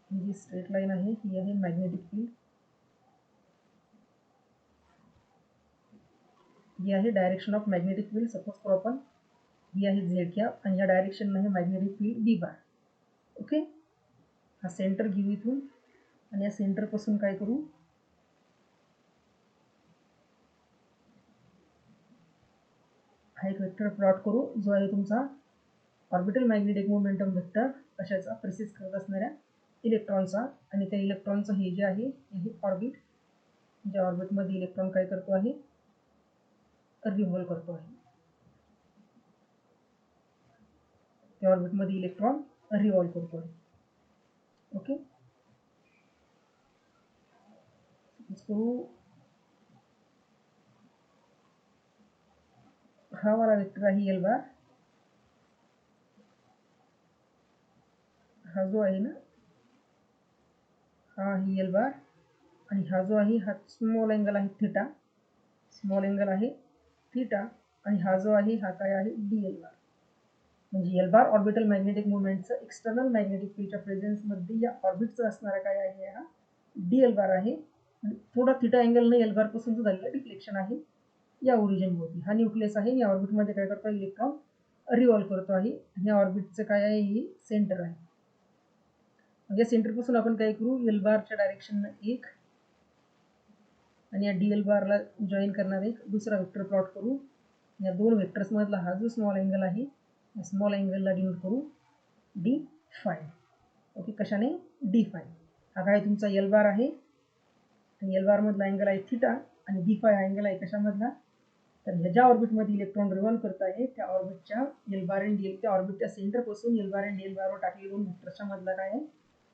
ही जी स्ट्रेट लाईन आहे ही आहे मॅग्नेटिक फील्ड, ही आहे direction of magnetic field. Suppose करू आपण ही आहे झेड कॅप आणि या डायरेक्शन आहे मॅग्नेटिक फील्ड डी बार. ओके, हा सेंटर घेऊ इथून आणि या सेंटर पासून काय करू, हा एक वेक्टर प्लॉट करू, जो आहे तुमचा ऑर्बिटल मॅग्नेटिक मोमेंटम वेक्टर, कशाचा, प्रिसेस करत असणाऱ्या इलेक्ट्रॉनचा. आणि त्या इलेक्ट्रॉनचं हे जे आहे हे ऑर्बिट, ज्या ऑर्बिटमध्ये इलेक्ट्रॉन काय करतो आहे, रिव्हॉल्व करतो आहे, त्या ऑर्बिटमध्ये इलेक्ट्रॉन रिव्हॉल्व करतो आहे. ओके, सो हा वाला वेक्टर आहे एल बार, हा जो आहे ना, हा ही एल बार, आणि हा जो आहे हा स्मॉल अँगल आहे थीटा, आणि हा जो आहे हा काय आहे डी एल बार. म्हणजे एल बार ऑर्बिटल मॅग्नेटिक मुवमेंटचं एक्सटर्नल मॅग्नेटिक फील्डच्या प्रेझेन्समध्ये या ऑर्बिटचं असणारा काय आहे, हा डी एल बार आहे. थोडा थीटा अँगल एल बार पासून झालेला डिफ्लेक्शन आहे या ओरिजिन भोवती. हा न्यूक्लियस आहे, या ऑर्बिटमध्ये काय करतो, इलेक्ट्रॉन रिव्हॉल्व करतो आहे. या ऑर्बिटचं काय आहे, ही सेंटर आहे. या सेंटर पासून आपण काय करू, एल बारच्या डायरेक्शन एक आणि या डी एल बारला जॉईन करणारा एक दुसरा वेक्टर प्लॉट करू. या दोन वेक्टर्स मधला हा जो स्मॉल अँगल आहे, या स्मॉल अँगलला डिनोट करू डी फाय. ओके, कशाने? D five. हा काय तुमचा एल बार आहे, एल बार मधला अँगल आहे थिटा आणि डी फाय अँगल आहे कशामधला? तर ह्याच्या ऑर्बिटमध्ये इलेक्ट्रॉन रिव्हॉल्व करत आहे त्या ऑर्बिटच्या एल बार एंड डी, त्या ऑर्बिटच्या सेंटरपासून L bar and D L बारवर टाकलेले दोन व्हेक्टरच्या मधला काय आहे?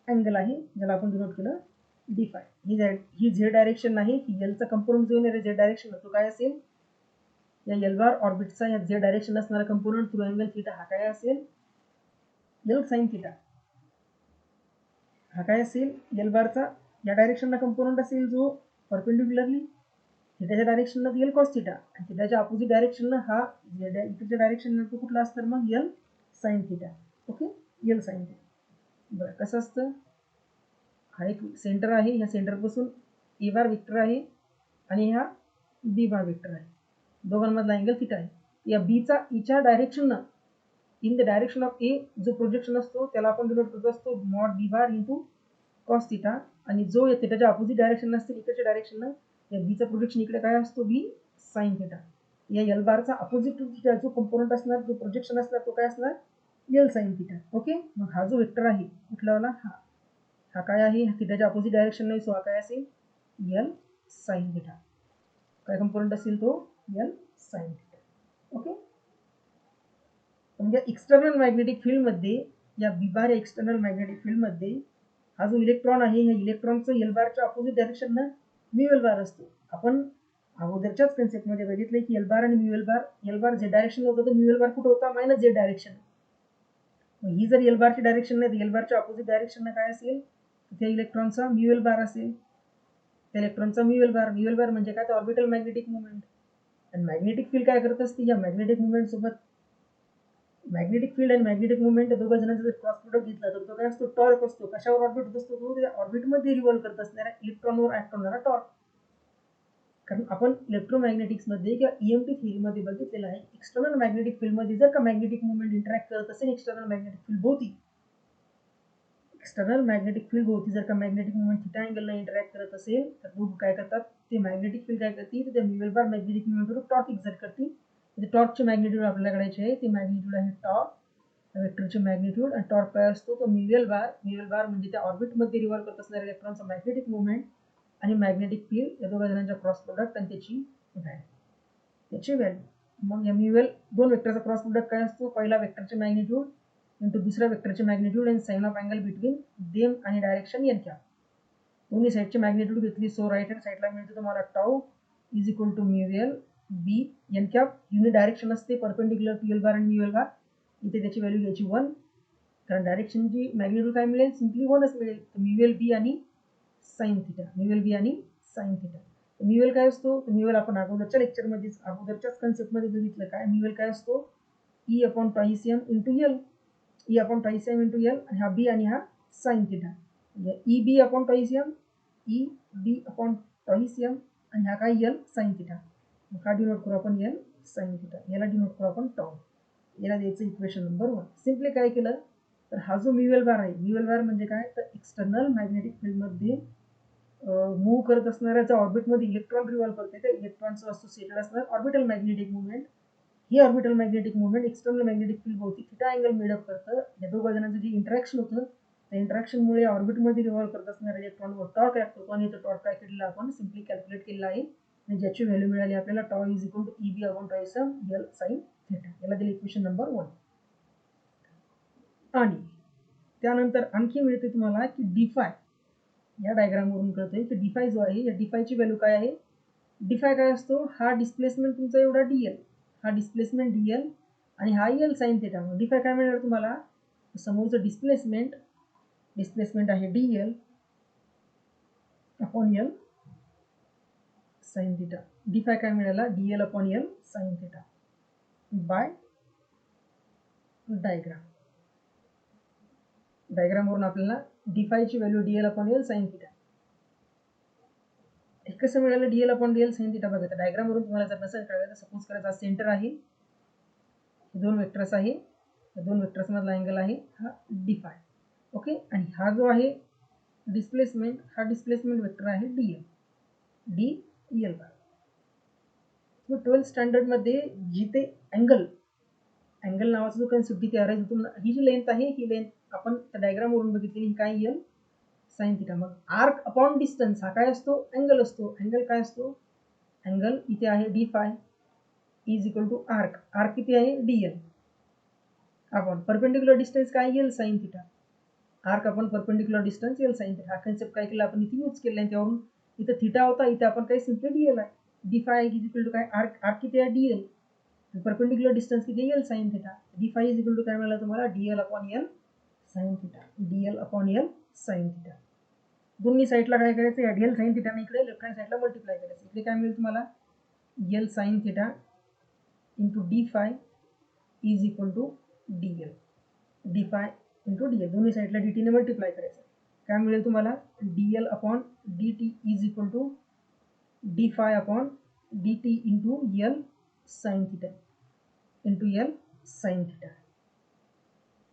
अँगल आहे, ज्याला आपण डिनोट केलं डी फाय. ही झेड डायरेक्शन नाही, ही एलचा कंपोनंट जो येणार झेड डायरेक्शन तो काय असेल? या एल बार ऑर्बिटचा या झेड डायरेक्शन असणारा कंपोनंट थ्रू अँगल थिटा हा काय असेल? L sine theta. हा काय असेल? एल बारचा या डायरेक्शनला कंपोनंट असेल जो परपेंडिक्युलरली थिटाच्या डायरेक्शनला एल कॉस थिटा, आणि थिटाच्या अपोजिट डायरेक्शनला हा इकडच्या डायरेक्शनला तो कुठला असतं मग? L sine theta. Okay, L sine theta. बरं, कसं असतं? हा एक सेंटर आहे, ह्या सेंटरपासून ए बार वेक्टर आहे आणि हा बी बार वेक्टर आहे, दोघांमधला अँगल थिटा आहे. या बीचा ईच्या डायरेक्शननं, in the direction of A जो प्रोजेक्शन असतो त्याला आपण डिनोट करत असतो mod B bar into cos theta, आणि जो थिटाच्या अपोजिट डायरेक्शन असते इकडच्या डायरेक्शननं या बीचा प्रोजेक्शन इकडे काय असतो? बी साइन थिटा. या एल बारचा अपोजिट जो कंपोनंट असणार, जो प्रोजेक्शन असणार तो काय असणार? L sine theta. ओके, मग हा जो वेक्टर आहे कुठला वाला? हा काय आहे? थिटाच्या अपोजिट डायरेक्शन नाही, सो हा काय असेल? L sine theta. काय कंपोनंट असेल तो? L sine theta. ओके, म्हणजे एक्सटर्नल मॅग्नेटिक फील्डमध्ये या बी बार या एक्सटर्नल मॅग्नेटिक फील्डमध्ये हा जो इलेक्ट्रॉन आहे या इलेक्ट्रॉनचं एल बारच्या अपोजिट डायरेक्शननं म्यू एल बार असतो. आपण अगोदरच्याच कन्सेप्टमध्ये बघितले की एल बार आणि म्यू एल बार झेड डायरेक्शन होतं तर म्यू एल बार कुठं होता? Minus Z direction. ही जर एल बारची डायरेक्शन नाही तर एल बारच्या अपोजिट डायरेक्शननं काय असेल? त्या इलेक्ट्रॉनचा म्यू एल बार असेल. त्या इलेक्ट्रॉनचा म्यू एल बार म्हणजे काय? तर ऑर्बिटल मॅग्नेटिक मुवमेंट. आणि मॅग्नेटिक फील्ड काय करत असते? या मॅग्नेटिक मुवमेंट सोबत मॅग्नेटिक फील्ड आणि मॅग्नेटिक मुवमेंट दोघं जणांचा जर क्रॉस प्रोडक्ट घेतला तर तो काय असतो? टॉर्क असतो. कशावर ऑर्बिट होत असतो? तो त्या ऑर्बिटमध्ये रिव्हॉल्व करत असणाऱ्या इलेक्ट्रॉनवर ऍक्ट होणारा टॉर्क. कारण आपण इलेक्ट्रोमॅग्नेटिक्समध्ये किंवा ईएमटी थिअरीमध्ये बघितलेलं आहे, एक्सटर्नल मॅग्नेटिक फील्डमध्ये जर का मॅग्नेटिक मुवमेंट इंटरॅक्ट करत असेल एक्सटर्नल मॅग्नेटिक फील्ड भोवती, एक्सटर्नल मॅग्नेटिक फील्ड भोवती जर का मॅग्नेटिक मुवमेंट थिटा अँगलला इंटरॅक्ट करत असेल तर लोक काय करतात? ते मॅग्नेटिक फील्ड काय करते? तर त्या म्यू बार मॅग्नेटिक मुवमेंटवर टॉर्क एक्झर्ट करते. म्हणजे टॉर्कचे मॅग्नेट्यूड आपल्याला काढायचे आहे, ते मॅग्नेट्यूड आहे टॉर्क, वेक्टरचे मॅग्नेट्यूड. आणि टॉर्क काय असतो? तो म्यू बार म्हणजे त्या ऑर्बिटमध्ये रिव्हॉल्व करत असणाऱ्या इलेक्ट्रॉनचा मॅग्नेटिक मुवमेंट आणि मॅग्नेटिक फील्ड या दोघा जणांच्या क्रॉस प्रोडक्ट आणि त्याची व्हॅल्यू. मग या म्यू दोन वेक्टरचा क्रॉस प्रोडक्ट काय असतो? पहिला वेक्टरचे मॅग्नेट्यूड इंटू दुसऱ्या वेक्टरचे मॅग्नेट्यूड आणि sine of angle between them आणि डायरेक्शन एन कॅप. दोन्ही साईडची मॅग्नेट्यूड घेतली, सो राईट हँड साईडला मिळतो तुम्हाला tau is equal to mu L B N cap. Unit direction असते परपेंडिक्युलर टू एल बार आणि म्यू एल बार. इथे त्याची व्हॅल्यू घ्यायची 1, कारण डायरेक्शनची मॅग्नेट्यूड काय मिळेल? सिम्पली 1च मिळेल. म्यू एल बी आणि साइन थिटा, म्यू एल बी आणि साइन थिटा. म्यू एल काय असतो? म्यू एल आपण अगोदरच्या लेक्चरमध्येच अगोदरच्याच कन्सेप्टमध्ये बघितलं. काय म्यू एल काय असतो? E upon twice M into L. E upon twice M into L, आणि हा बी आणि हा साइन थिटा. म्हणजे E B upon twice M, E B upon twice M, आणि हा काय? L sine theta. हा डिनोट करू आपण एल साइन थिटा, याला डिनोट करू आपण टॉ. याला द्यायचं इक्वेशन नंबर 1. सिम्पली काय केलं तर हा जो म्यू एल बार आहे, म्यू एल बार म्हणजे काय? तर एक्सटर्नल मॅग्नेटिक फील्डमध्ये मूव्ह करत असणाऱ्या ज्या ऑर्बिटमध्ये इलेक्ट्रॉन रिव्हॉल्व करते त्या इलेक्ट्रॉनचं असोसिएटेड असणार ऑर्बिटल मॅग्नेटिक मुवमेंट. ही orbital magnetic movement external magnetic field भोवती थिटा अँगल मेडअप करतं. या दोघा जणांचं जे इंटरॅक्शन होतं त्या इंटरॅक्शनमुळे ऑर्बिटमध्ये रिव्हॉल्व करत असणाऱ्या इलेक्ट्रॉनवर टॉर्क ऍक्ट होतो, आणि तो टॉर्क काय केलेला आपण सिम्पली कॅल्क्युलेट केलेला आहे, आणि ज्याची व्हॅल्यू मिळाली आपल्याला tau is equal to E B upon twice M L sine theta. याला दिलं इक्वेशन नंबर 1. आणि त्यानंतर आणखी मिळते तुम्हाला की डीफाय. या डायग्रामवरून कळतंय की डीफाय जो आहे या डीफायची व्हॅल्यू काय आहे? डीफाय काय असतो? हा डिस्प्लेसमेंट तुमचा एवढा डीएल, हा डिस्प्लेसमेंट डीएल आणि हा एल साइन थिटा. मग डीफाय काय मिळणार तुम्हाला? समोरचं डिस्प्लेसमेंट आहे D L upon L sine theta. D phi काय मिळाला? D L upon L sine theta by डायग्रामवरून आपल्याला डीफायची value D L upon L sine theta. हे कसं मिळालं? D L upon D L sine theta. बघा डायग्रामवरून तुम्हाला जर नसेल कळलं तर सपोज करायचा सेंटर आहे, दोन वेक्टर्स आहे, दोन वेक्टर्स मधला अँगल आहे हा डीफाय. ओके, आणि हा जो आहे डिस्प्लेसमेंट, हा डिस्प्लेसमेंट वेक्टर आहे डीएल, डी एल बार. 12th स्टँडर्ड मध्ये जिथे अँगल अँगल नावाचा जो कन्सेप्ट इथे अराईज होतो, ही जी लेंथ आहे ही लेंथ आपण त्या डायग्रामवरून बघितलेली, ही काय यल साइन थिटा. मग आर्क अपॉन डिस्टन्स हा काय असतो, अँगल असतो. अँगल काय असतो, अँगल इथे आहे D phi is equal to arc. Arc किती आहे dl अपॉन परपेंडिक्युलर डिस्टन्स काय L sine theta. Arc upon perpendicular distance L sine theta. हा कन्सेप्ट काय केला आपण इथे यूज केला, त्यावरून इथे थिटा होता, इथे आपण काय सिम्पली dl आहे. D phi is equal to काय आर्क, आर्क किती आहे dl, परपेंडिक्युलर डिस्टन्स किती L sine theta. D phi is equal to काय मिळालं तुम्हाला, dl upon L sine theta. dl upon L sine theta. दोन्ही साईडला काय करायचं, या dl साइन थिटाने इकडे लेफ्ट हँड साईडला मल्टिप्लाय करायचं. इकडे काय मिळेल तुम्हाला, L sine theta into D phi is equal to dl. D phi into dl, दोन्ही साईडला dt ने मल्टिप्लाय करायचं. काय मिळेल तुम्हाला, dl upon dt is equal to D phi upon dt into L sine theta into L sine theta.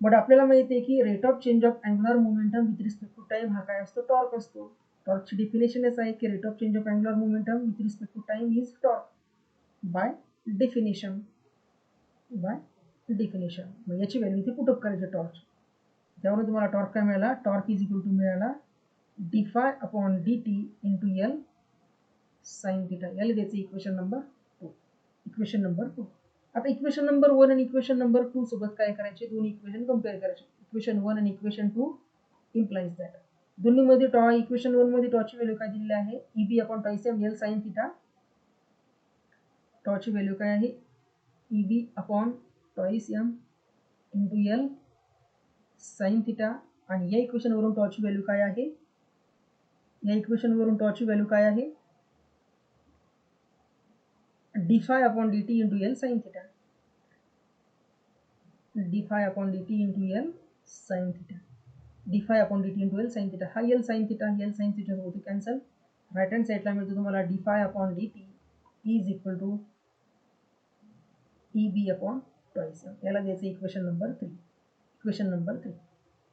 But आपल्याला माहिती आहे की rate of change of angular momentum with respect to time हा काय असतो, टॉर्क असतो. टॉर्कची डेफिनेशनच आहे की rate of change of angular momentum with respect to time is torque by definition. मग याची व्हॅल्यू इथे पुटअप करायची टॉर्क. त्यावरून तुम्हाला टॉर्क काय मिळाला, टॉर्क इज इक्वल टू मिळाला D phi upon D T into L sine theta. याला द्यायचं इक्वेशन नंबर 2. Equation number 2. आता इक्वेशन नंबर 1 आणि इक्वेशन नंबर 2 सोबत काय करायचे, दोन्ही इक्वेशन कंपेअर करायचे. इक्वेशन 1 आणि इक्वेशन 2 इम्प्लाइज दॅट दोन्हीमध्ये टॉ, इक्वेशन 1 मध्ये टॉची व्हॅल्यू काय दिलेली आहे, E B upon twice M L sine theta. टॉची व्हॅल्यू काय आहे, E B upon twice M into L sine theta. आणि या इक्वेशन वरून टॉची व्हॅल्यू काय आहे, या इक्वेशन वरून टॉची व्हॅल्यू काय आहे, D phi upon D T into L sine theta. D phi upon D T into L sine theta. D phi upon D T into L sine theta. हा L sine theta होते cancel. Right hand साईडला मिळतो तुम्हाला D phi upon D T is equal to E B upon twice M. याला द्यायचं equation number 3. Equation number 3.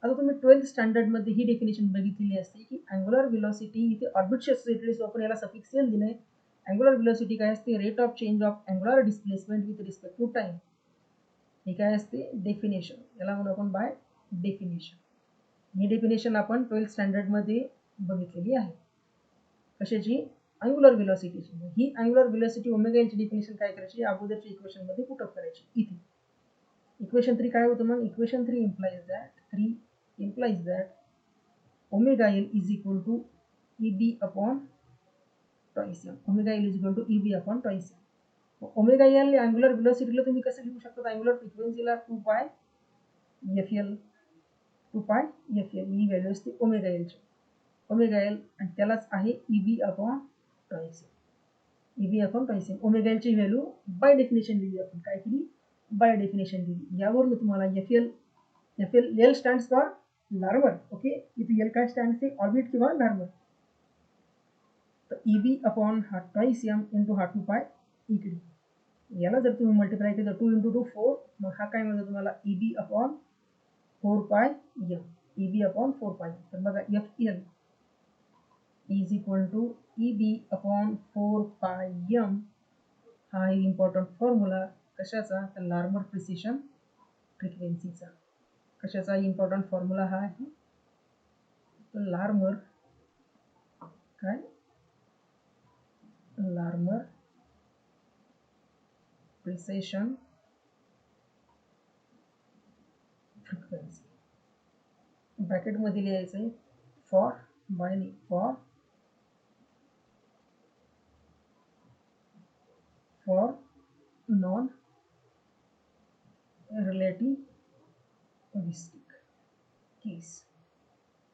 आता तुम्ही 12th स्टँडर्डमध्ये ही definition बघितलेली असते की अँग्युलर व्हेलॉसिटी इथे ऑर्बिटशी असोसिएटेड, सो आपण याला सफिक्स एल दिलंय. अँग्युलर व्हेलॉसिटी काय असते, rate of change of angular displacement with respect to time. हे काय असते, डेफिनेशन. याला म्हणू आपण बाय डेफिनेशन. ही डेफिनेशन आपण 12th स्टँडर्डमध्ये बघितलेली आहे. कशाची, अँग्युलर व्हेलॉसिटीची. ही अँग्युलर व्हेलॉसिटी ओमेगा एलची डेफिनेशन काय करायची, अगोदरच्या इक्वेशनमध्ये पुटअप करायची इथे. इक्वेशन 3 काय होतं मग, equation 3 implies that omega L is equal to EB upon twice m. Omega L is equal to EB upon twice m. Omega L angular व्हेलॉसिटीला तुम्ही कसं लिहू शकता, अँग्युलर फ्रिक्वेन्सीला 2 पाय FL ही व्हॅल्यू असते ओमेगा एलची. ओमेगा एल आणि त्यालाच आहे EB upon twice M. EB upon twice M. Omega एलची व्हॅल्यू बाय डेफिनेशन दिली, आपण काय केली, बाय डेफिनेशन दिली. यावरून तुम्हाला L stands for Larmor. Okay, इथे एल काय स्टँड, ऑर्बिट किंवा लार्मर. तर ईबी अपॉन हा ट्वाइस एम इंटू हा 2 पाय इकडे. याला जर तुम्ही मल्टिप्लाय केलं 2 इंटू 2 4, मग हा काय मिळतो तुम्हाला, EB upon 4 pi M. EB upon 4 pi. तर बघा F L is equal to EB upon 4 pi M. हा आहे इम्पॉर्टंट फॉर्म्युला कशाचा, तर लार्मर प्रिसिशन फ्रिक्वेन्सीचा. कशाचा इम्पॉर्टंट फॉर्म्युला हा आहे, लार्मर काय, लार्मर प्रिसिशन फ्रिक्वेन्सी. ब्रॅकेटमध्ये लिहायचं आहे for non relativistic case.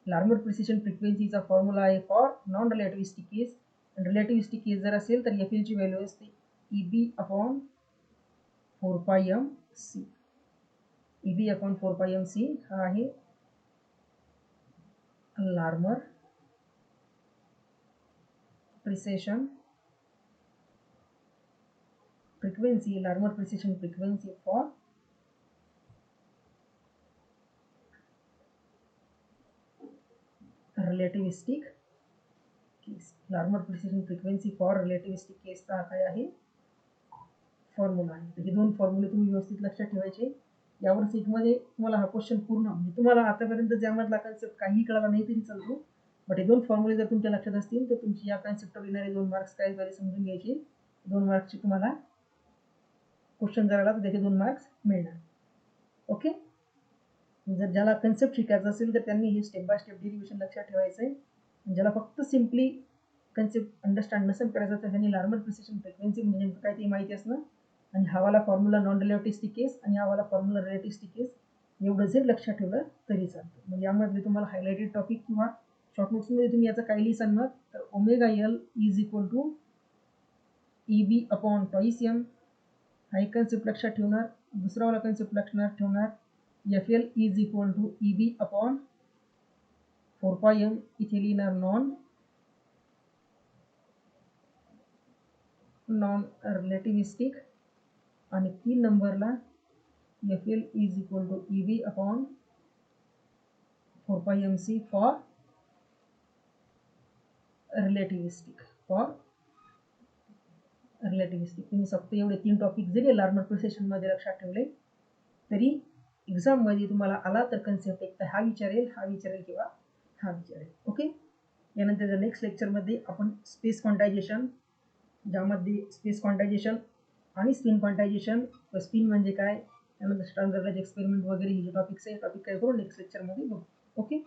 Larmor precession फ्रिक्वेन्सीचा फॉर्म्युला आहे for non relativistic case. Relativistic case जर असेल तर एफ एलची व्हॅल्यू असते e B upon 4 pi M C. EB upon 4 pi M C हा आहे Larmor precision frequency. Larmor precision frequency for relativistic case. Larmor precision frequency for relativistic केसचा काय आहे फॉर्म्युला आहे. तर हे 2 फॉर्म्युले तुम्ही व्यवस्थित लक्षात ठेवायचे. यावर सीटमध्ये तुम्हाला हा क्वेश्चन पूर्ण म्हणजे तुम्हाला आतापर्यंत ज्यामधला कन्सेप्ट काहीही कळाला नाही तरी चालतो, बट हे 2 फॉर्म्युले जर तुमच्या लक्षात असतील तर तुमची या कन्सेप्टवर येणारे 2 मार्क्स काय झाले समजून घ्यायचे. 2 मार्क्सची तुम्हाला क्वेश्चन जर आला तर त्याचे 2 मार्क्स मिळणार. ओके. जर ज्याला कन्सेप्ट शिकायचा असेल तर त्यांनी हे स्टेप बाय स्टेप डेरिव्हेशन लक्षात ठेवायचं आहे. ज्याला फक्त सिम्पली कन्सेप्ट अंडरस्टँड नसेल करायचा तर त्यांनी लार्मर प्रिसिशन फ्रिक्वेन्सी म्हणजे नेमकं काय ते माहिती असणं आणि हावाला फॉर्म्युला नॉन रिलेटिव्हिस्टिक केस आणि हावाला फॉर्म्युला रिलेटिव्हिस्टिक केस एवढं जर लक्षात ठेवलं तरी चालतं. म्हणजे यामध्ये तुम्हाला हायलाइटेड टॉपिक किंवा शॉर्ट नोट्समध्ये तुम्ही याचं काही लिहिसान मग तर omega L is equal to EB upon twice M हा एक कन्सेप्ट लक्षात ठेवणार. दुसरा वाला कन्सेप्ट लक्षात ठेवणार FL is equal to EB upon 4 pi m इथे लिहिणार नॉन रिलेटिव्हिस्टिक आणि 3 नंबरला FL is equal to EB upon 4 pi MC for relativistic तुम्ही फक्त एवढे 3 टॉपिक जरी लार्मर प्रिसिशनमध्ये लक्षात ठेवले तरी एक्झाममध्ये तुम्हाला आला तर कन्सेप्ट एक तर हा विचारेल किंवा हा विचारेल. ओके. यानंतर नेक्स्ट लेक्चरमध्ये आपण स्पेस क्वांटायझेशन ज्यामध्ये स्पेस क्वांटायझेशन आणि स्पिन क्वांटायझेशन स्पिन म्हणजे काय त्यानंतर स्टर्न गेर्लच एक्सपेरिमेंट वगैरे हे जे टॉपिक्स आहे टॉपिक काय करू नेक्स्ट लेक्चरमध्ये बघू. ओके.